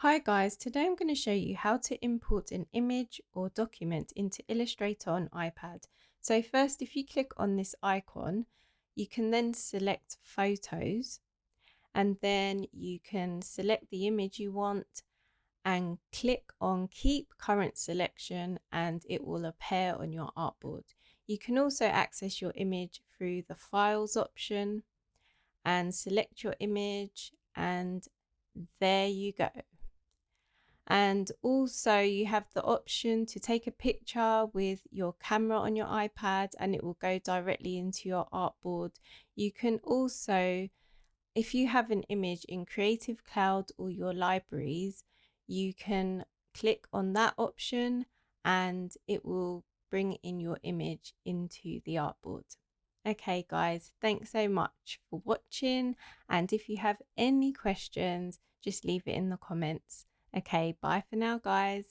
Hi guys, today I'm going to show you how to import an image or document into Illustrator on iPad. So first, if you click on this icon, you can then select Photos, and then you can select the image you want and click on Keep Current Selection, and it will appear on your artboard. You can also access your image through the Files option and select your image, and there you go. And also you have the option to take a picture with your camera on your iPad and it will go directly into your artboard. You can also, if you have an image in Creative Cloud or your libraries, you can click on that option and it will bring in your image into the artboard. Okay guys, thanks so much for watching, and if you have any questions, just leave it in the comments. Okay, bye for now guys.